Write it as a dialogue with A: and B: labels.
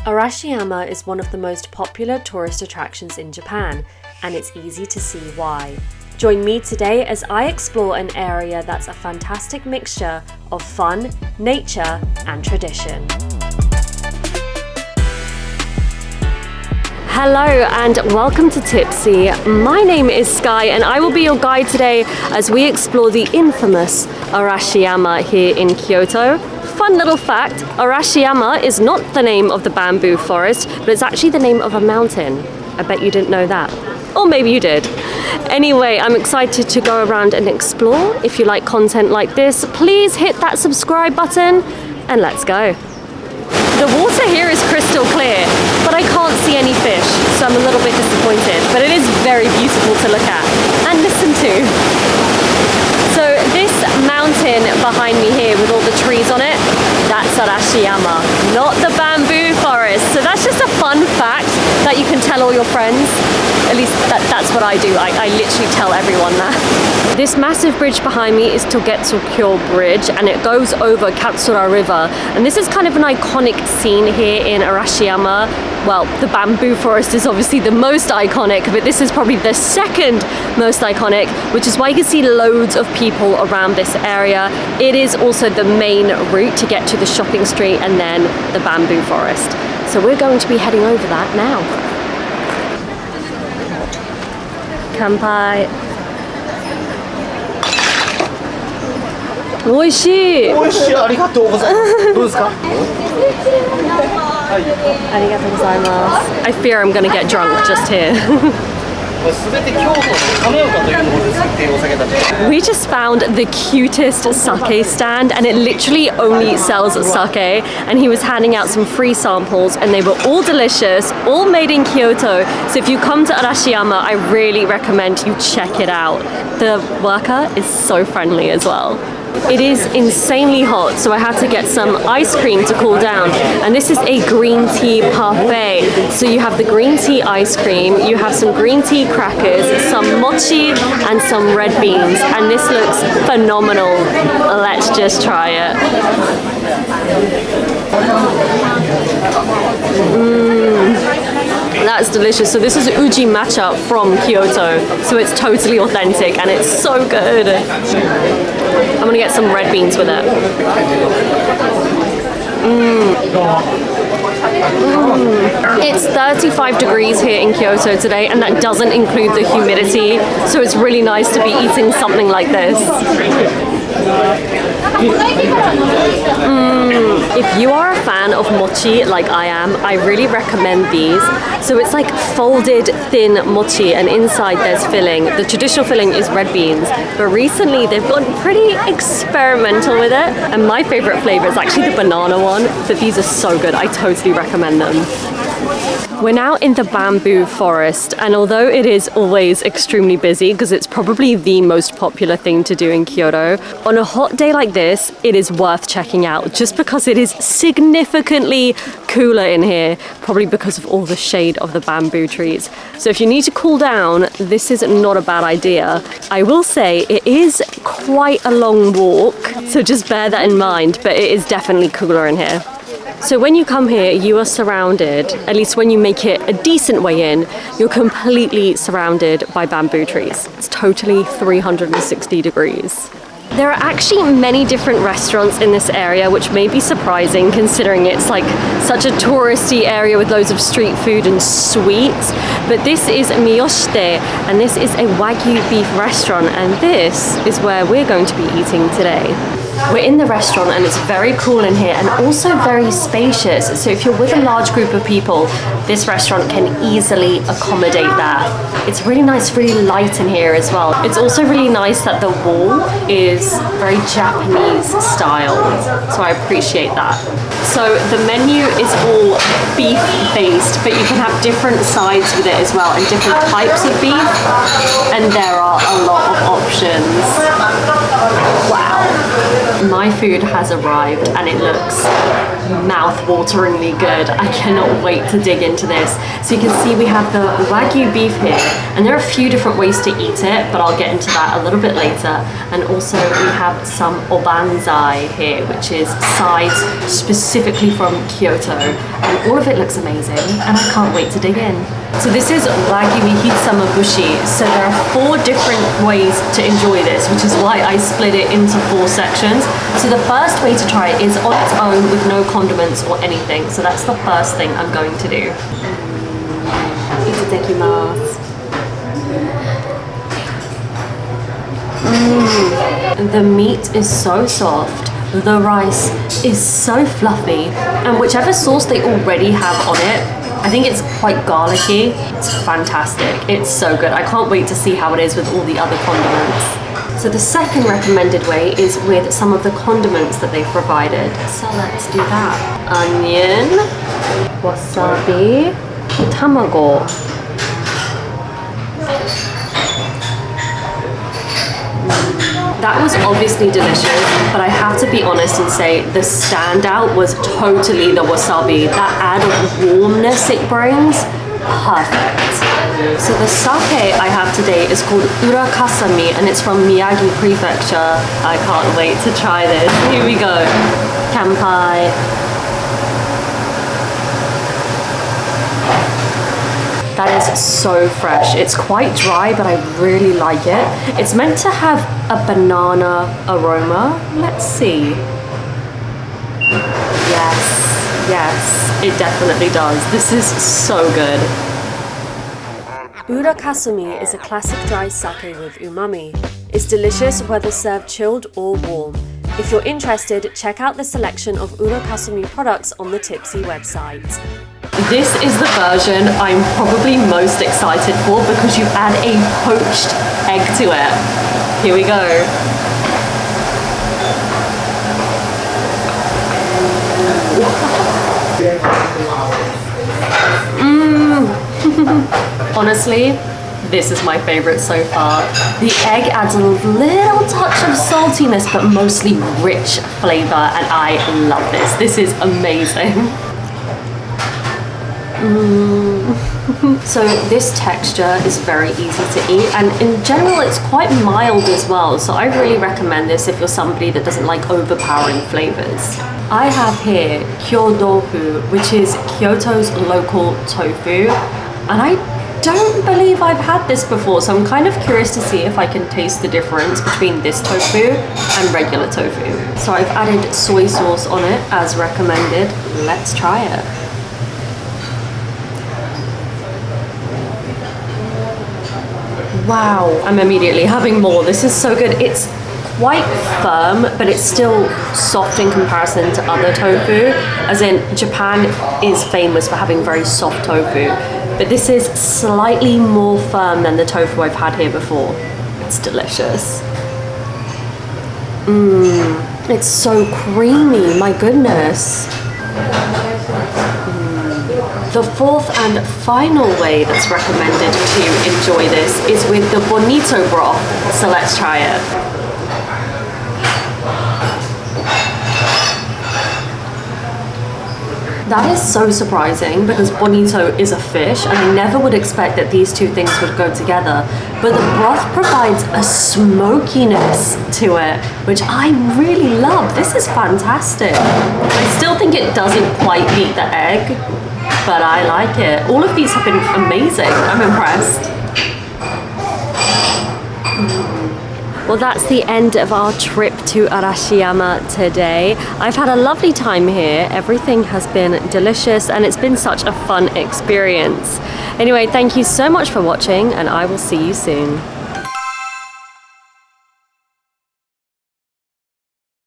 A: Arashiyama is one of the most popular tourist attractions in Japan, and it's easy to see why. Join me today as I explore an area that's a fantastic mixture of fun, nature, and tradition. Hello and welcome to Tippsy. My name is Sky and I will be your guide today as we explore the infamous Arashiyama here in Kyoto. Fun little fact, Arashiyama is not the name of the bamboo forest, but it's actually the name of a mountain. I bet you didn't know that. Or maybe you did. Anyway, I'm excited to go around and explore. If you like content like this, please hit that subscribe button and let's go. The water here is crystal clear, but I can't see any fish, so I'm a little bit disappointed. But it is very beautiful to look at and listen to. So this mountain behind me here with all the trees on it, that's Arashiyama, not the bamboo forest. So that's just a fun fact that you can tell all your friends. At least that's what I do. I literally tell everyone that. This massive bridge behind me is Togetsu-kyo Bridge, and it goes over Katsura River. And this is kind of an iconic scene here in Arashiyama. Well, the bamboo forest is obviously the most iconic, but this is probably the second most iconic, which is why you can see loads of people around this area. It is also the main route to get to the shopping street and then the bamboo forest. So we're going to be heading over that now. Kanpai. 美味しい。美味しい。ありがとうございます。どうですか？ありがとうございます。I fear I'm gonna get drunk just here. We just found the cutest sake stand, and it literally only sells sake, and he was handing out some free samples and they were all delicious, all made in Kyoto. So if you come to Arashiyama, I really recommend you check it out. The worker is so friendly as well. It is insanely hot, so I had to get some ice cream to cool down. And this is a green tea parfait. So you have the green tea ice cream, you have some green tea crackers, some mochi, and some red beans. And this looks phenomenal. Let's just try it. That's delicious. So this is uji matcha from Kyoto. So it's totally authentic and it's so good. I'm gonna get some red beans with it. It's 35 degrees here in Kyoto today, and that doesn't include the humidity. So it's really nice to be eating something like this. If you are a fan of mochi like I am, I really recommend these. So it's like folded thin mochi, and inside there's filling. The traditional filling is red beans, but recently they've gotten pretty experimental with it, and my favorite flavor is actually the banana one, but these are so good. I totally recommend them. We're now in the bamboo forest, and although it is always extremely busy because it's probably the most popular thing to do in Kyoto, on a hot day like this, it is worth checking out just because it is significantly cooler in here, probably because of all the shade of the bamboo trees. So if you need to cool down, this is not a bad idea. I will say it is quite a long walk, so just bear that in mind, but it is definitely cooler in here. So when you come here, you are surrounded, at least when you make it a decent way in, you're completely surrounded by bamboo trees. It's totally 360 degrees. There are actually many different restaurants in this area, which may be surprising considering it's like such a touristy area with loads of street food and sweets. But this is Miyoshite, and this is a wagyu beef restaurant, and this is where we're going to be eating today. We're in the restaurant and it's very cool in here and also very spacious. So if you're with a large group of people, this restaurant can easily accommodate that. It's really nice, really light in here as well. It's also really nice that the wall is very Japanese style. So I appreciate that. So the menu is all beef based, but you can have different sides with it as well and different types of beef. And there are a lot of options. Wow. my food has arrived and it looks mouth-wateringly good. I cannot wait to dig into this. So you can see we have the wagyu beef here, and there are a few different ways to eat it, but I'll get into that a little bit later. And also we have some obanzai here, which is sides specifically from Kyoto, and all of it looks amazing, and I can't wait to dig in. So this is wagyu hitsumabushi. So there are 4 different ways to enjoy this, which is why I split it into 4 sections. So the first way to try it is on its own with no condiments or anything. So that's the first thing I'm going to do. Itadakimasu. The meat is so soft. The rice is so fluffy, and whichever sauce they already have on it, I think it's quite garlicky. It's fantastic. It's so good. I can't wait to see how it is with all the other condiments. So the second recommended way is with some of the condiments that they've provided. So let's do that. Onion, wasabi, tamago. That was obviously delicious, but I have to be honest and say the standout was totally the wasabi. That add of warmness it brings, perfect. So the sake I have today is called urakasami, and it's from Miyagi Prefecture. I can't wait to try this. Here we go. Kanpai. That is so fresh. It's quite dry, but I really like it. It's meant to have a banana aroma. Let's see. Yes, it definitely does. This is so good. Urakasumi is a classic dry sake with umami. It's delicious whether served chilled or warm. If you're interested, check out the selection of Urakasumi products on the Tippsy website. This is the version I'm probably most excited for because you add a poached egg to it. Here we go. Honestly, this is my favorite so far. The egg adds a little touch of saltiness, but mostly rich flavor, and I love this. This is amazing. So this texture is very easy to eat, and in general it's quite mild as well, so I really recommend this if you're somebody that doesn't like overpowering flavors. I have here Kyoto, which is Kyoto's local tofu, and I don't believe I've had this before, so I'm kind of curious to see if I can taste the difference between this tofu and regular tofu. So I've added soy sauce on it as recommended. Let's try it. Wow, I'm immediately having more. This is so good. It's quite firm, but it's still soft in comparison to other tofu. As in, Japan is famous for having very soft tofu, but this is slightly more firm than the tofu I've had here before. It's delicious. It's so creamy, my goodness. The fourth and final way that's recommended to enjoy this is with the bonito broth, so let's try it. That is so surprising because bonito is a fish, and I never would expect that these two things would go together, but the broth provides a smokiness to it, which I really love. This is fantastic. I still think it doesn't quite beat the egg, but I like it. All of these have been amazing. I'm impressed. Well, that's the end of our trip to Arashiyama today. I've had a lovely time here. Everything has been delicious and it's been such a fun experience. Anyway, thank you so much for watching, and I will see you soon.